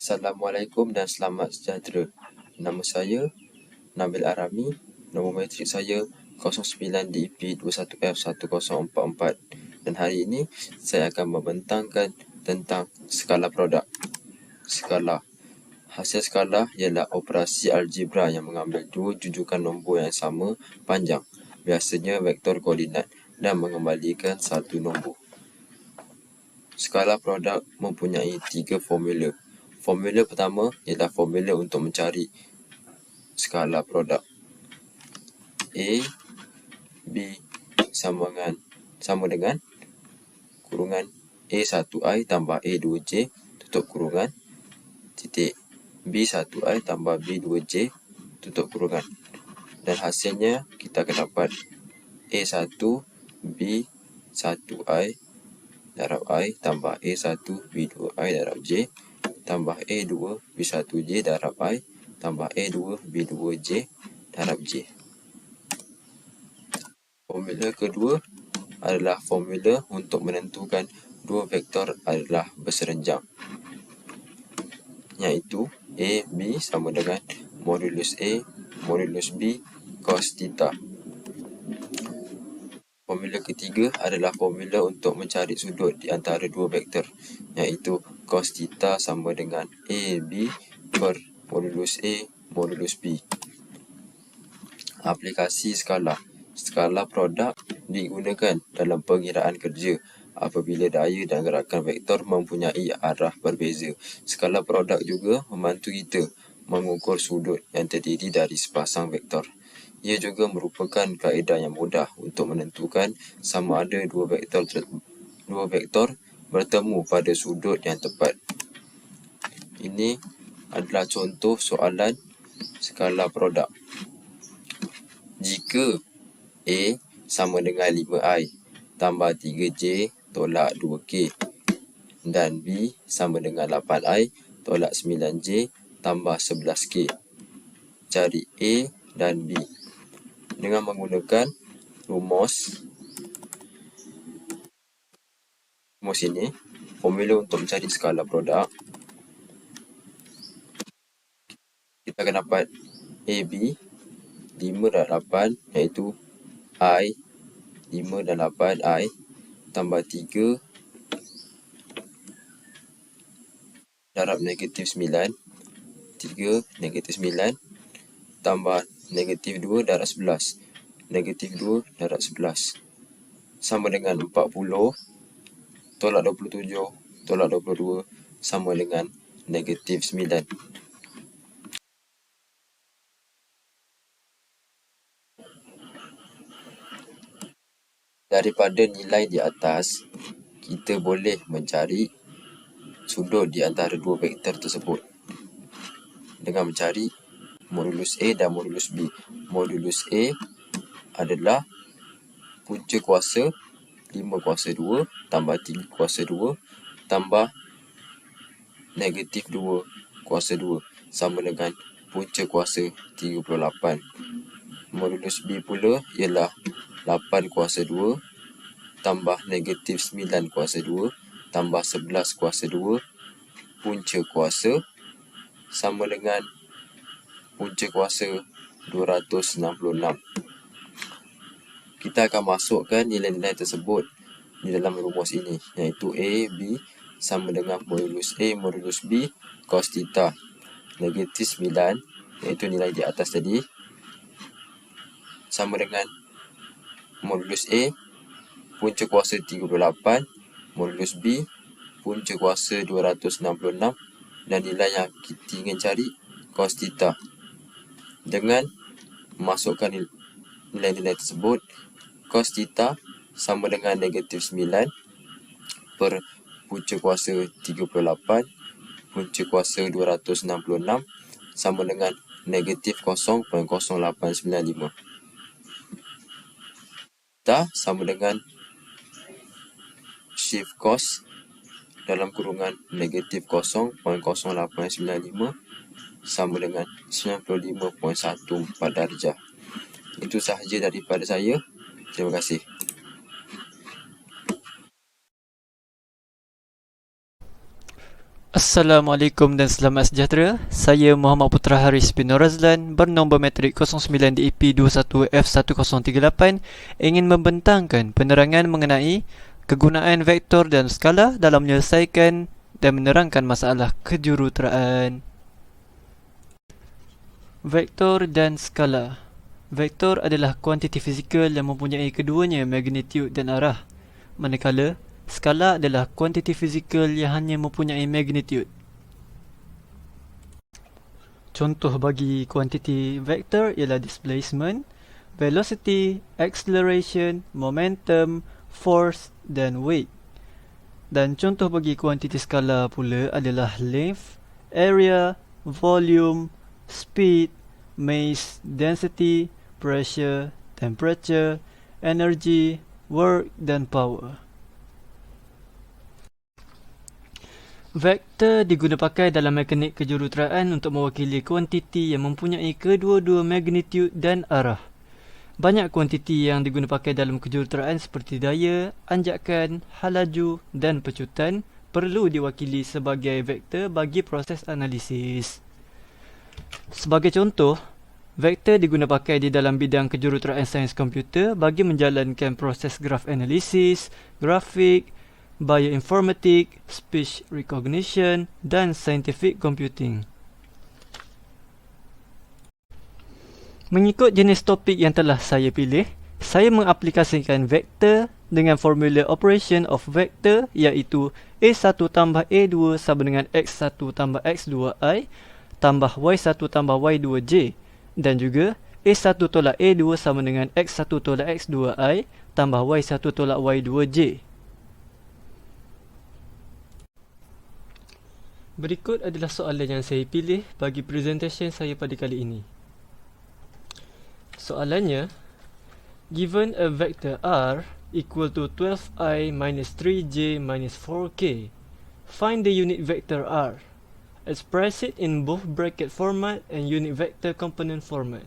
Assalamualaikum dan selamat sejahtera. Nama saya Nabil Arami. Nombor matrik saya 09DP21F1044. Dan hari ini saya akan membentangkan tentang skala produk. Skala. Hasil skala ialah operasi algebra yang mengambil dua jujukan nombor yang sama panjang, biasanya vektor koordinat, dan mengembalikan satu nombor. Skala produk mempunyai tiga formula. Formula pertama ialah formula untuk mencari skala produk. A, B sama dengan kurungan A1I tambah A2J tutup kurungan titik B1I tambah B2J tutup kurungan. Dan hasilnya kita akan dapat A1 B1I darab I tambah A1 B2I darab J tambah A2 B1J darab I tambah A2 B2J darab J. Formula kedua adalah formula untuk menentukan dua vektor adalah berserenjang, iaitu A, B sama dengan modulus A, modulus B, cos theta. Formula ketiga adalah formula untuk mencari sudut di antara dua vektor, iaitu cos theta sama dengan AB per modulus A modulus B. Aplikasi skala. Skala produk digunakan dalam pengiraan kerja apabila daya dan gerakan vektor mempunyai arah berbeza. Skala produk juga membantu kita mengukur sudut yang terdiri dari sepasang vektor. Ia juga merupakan kaedah yang mudah untuk menentukan sama ada dua vektor bertemu pada sudut yang tepat. Ini adalah contoh soalan skala produk. Jika A sama dengan 5I tambah 3J tolak 2K dan B sama dengan 8I tolak 9J tambah 11K. Cari A dan B dengan menggunakan rumus ini, formula untuk mencari skala produk. Kita akan dapat AB 5 dan 8 iaitu I 5 dan 8 I tambah 3 darab negatif 9 3 negatif 9 tambah negatif 2 darab 11 negatif 2 darab 11 sama dengan 40 tolak 27 tolak 22 sama dengan negatif 9. Daripada nilai di atas, kita boleh mencari sudut di antara dua vektor tersebut dengan mencari modulus A dan modulus B. Modulus A adalah punca kuasa 5 kuasa 2 tambah 3 kuasa 2 tambah negatif 2 kuasa 2 sama dengan punca kuasa 38. Modulus B pula ialah 8 kuasa 2 tambah negatif 9 kuasa 2 tambah 11 kuasa 2 punca kuasa sama dengan punca kuasa 266. Kita akan masukkan nilai-nilai tersebut di dalam rumus ini, iaitu A, B sama dengan modulus A modulus B cos theta. Negatif 9 iaitu nilai di atas tadi sama dengan modulus A punca kuasa 38 modulus B punca kuasa 266 dan nilai yang kita ingin cari cos theta. Dengan memasukkan nilai-nilai tersebut, cos theta sama dengan negatif 9 per punca kuasa 38 punca kuasa 266 sama dengan negatif 0.0895. Theta sama dengan shift cos dalam kurungan negatif 0.0895 sama dengan 95.14 darjah. Itu sahaja daripada saya. Terima kasih. Assalamualaikum dan selamat sejahtera. Saya Muhammad Putra Haris bin Nur Razlan bernombor matrik 09 DEP 21F1038 ingin membentangkan penerangan mengenai kegunaan vektor dan skala dalam menyelesaikan dan menerangkan masalah kejuruteraan. Vektor dan skala. Vektor adalah kuantiti fizikal yang mempunyai keduanya magnitude dan arah, manakala skala adalah kuantiti fizikal yang hanya mempunyai magnitude. Contoh bagi kuantiti vektor ialah displacement, velocity, acceleration, momentum, force dan weight. Dan contoh bagi kuantiti skala pula adalah length, area, volume, speed, mass, density, pressure, temperature, energy, work dan power. Vektor diguna pakai dalam mekanik kejuruteraan untuk mewakili kuantiti yang mempunyai kedua-dua magnitude dan arah. Banyak kuantiti yang diguna pakai dalam kejuruteraan seperti daya, anjakan, halaju dan pecutan perlu diwakili sebagai vektor bagi proses analisis. Sebagai contoh, vektor diguna pakai di dalam bidang kejuruteraan sains komputer bagi menjalankan proses graf analisis, grafik, bioinformatik, speech recognition dan scientific computing. Mengikut jenis topik yang telah saya pilih, saya mengaplikasikan vektor dengan formula operation of vector iaitu A1 tambah A2 sama dengan X1 tambah X2i tambah Y1 tambah Y2j dan juga A1 tolak A2 sama dengan X1 tolak X2i tambah Y1 tolak Y2j. Berikut adalah soalan yang saya pilih bagi presentation saya pada kali ini. Soalannya, given a vector R equal to 12i minus 3j minus 4k, find the unit vector R. Express it in both bracket format and unit vector component format.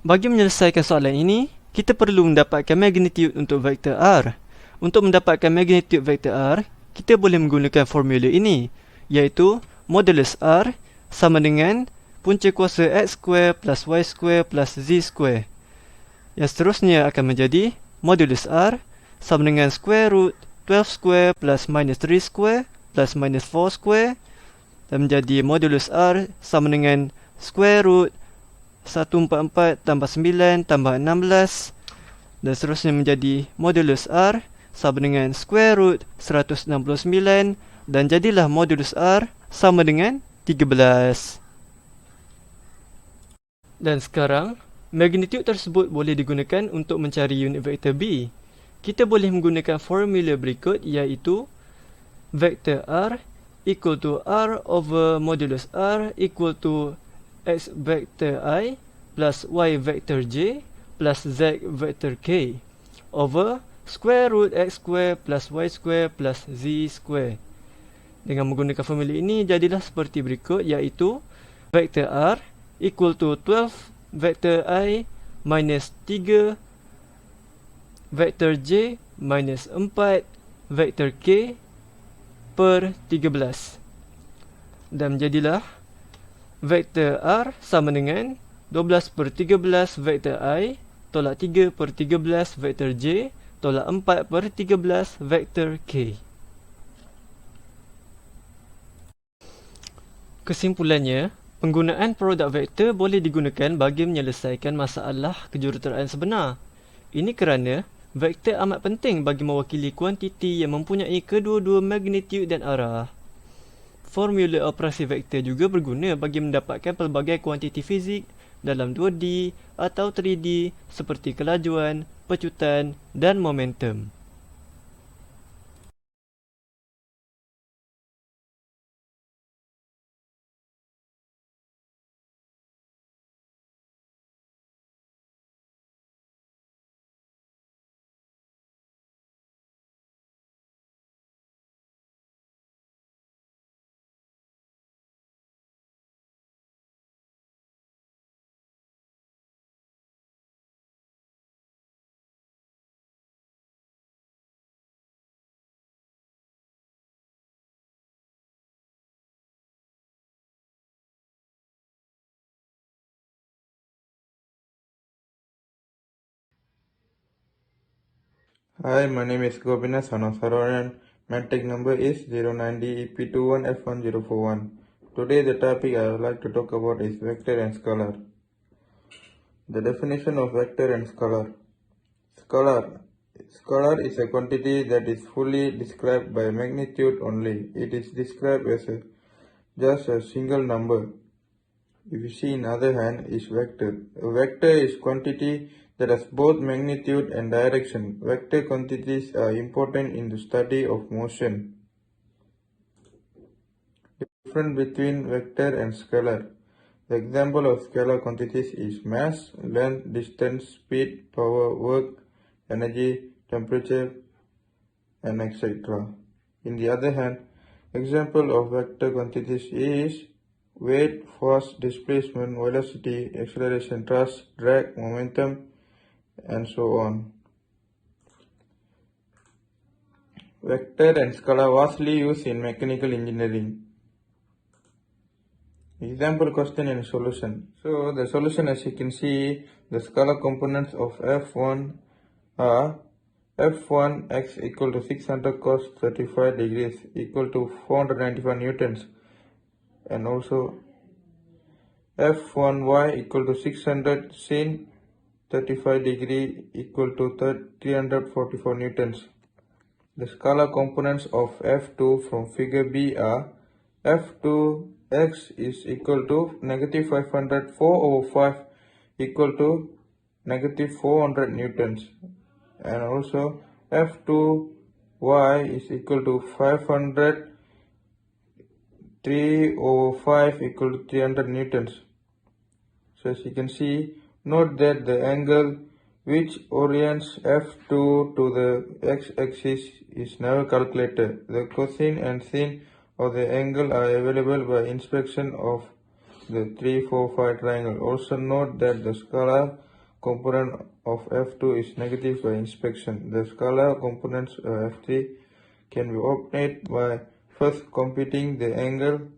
Bagi menyelesaikan soalan ini, kita perlu mendapatkan magnitude untuk vektor R. Untuk mendapatkan magnitude vektor R, kita boleh menggunakan formula ini, iaitu modulus R sama dengan punca kuasa x² plus y² plus z². Yang seterusnya akan menjadi modulus R sama dengan square root 12² plus minus 3² plus minus 4² dan menjadi modulus R sama dengan square root 144 tambah 9 tambah 16 dan seterusnya menjadi modulus R sama dengan square root 169 dan jadilah modulus R sama dengan 13. Dan sekarang, magnitude tersebut boleh digunakan untuk mencari unit vektor B. Kita boleh menggunakan formula berikut iaitu vektor R equal to R over modulus R equal to X vector I plus Y vector J plus Z vector K over square root X² plus Y² plus Z². Dengan menggunakan formula ini, jadilah seperti berikut iaitu vektor R equal to 12 vector I minus 3 vector J minus 4 vector K per 13. Dan menjadilah vektor R sama dengan 12 per 13 vektor I tolak 3 per 13 vektor J tolak 4 per 13 vektor K. Kesimpulannya, penggunaan produk vektor boleh digunakan bagi menyelesaikan masalah kejuruteraan sebenar. Ini kerana vektor amat penting bagi mewakili kuantiti yang mempunyai kedua-dua magnitude dan arah. Formula operasi vektor juga berguna bagi mendapatkan pelbagai kuantiti fizik dalam 2D atau 3D seperti kelajuan, pecutan dan momentum. Hi, my name is Gobina Sanosaronan. My tag number is 09DEP21F1041. Today the topic I would like to talk about is vector and scalar. The definition of vector and scalar. Scalar. Scalar is a quantity that is fully described by magnitude only. It is described as just a single number. If you see in other hand is vector. A vector is quantity that has both magnitude and direction. Vector quantities are important in the study of motion. Difference between vector and scalar. The example of scalar quantities is mass, length, distance, speed, power, work, energy, temperature, and etc. In the other hand, example of vector quantities is weight, force, displacement, velocity, acceleration, thrust, drag, momentum, and so on. Vector and scalar vastly used in mechanical engineering. Example question and solution. So the solution, as you can see, the scalar components of F1 are F1x equal to 600 cos 35 degrees equal to 495 newtons, and also F1y equal to 600 sin 35 degree equal to 344 newtons. The scalar components of F2 from figure B are F2x is equal to negative 500 4/5 equal to negative 400 newtons, and also F2y is equal to 500 3/5 equal to 300 newtons. So as you can see, note that the angle which orients F2 to the x-axis is never calculated. The cosine and sine of the angle are available by inspection of the 3, 4, 5 triangle. Also note that the scalar component of F2 is negative by inspection. The scalar components of F3 can be obtained by first computing the angle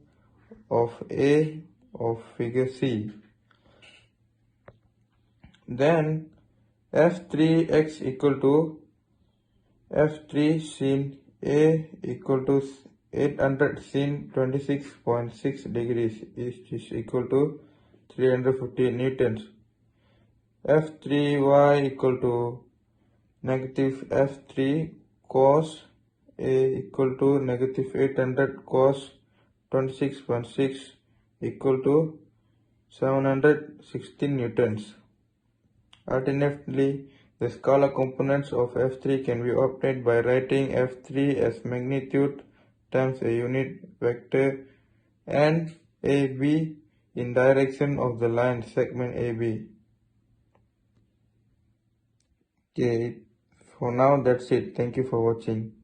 of A of figure C. Then F3x equal to F3 sin A equal to 800 sin 26.6 degrees is equal to 350 newtons. F3y equal to negative F3 cos A equal to negative 800 cos 26.6 equal to 716 newtons. Alternatively, the scalar components of F3 can be obtained by writing F3 as magnitude times a unit vector and AB in direction of the line segment AB. Okay, for now that's it. Thank you for watching.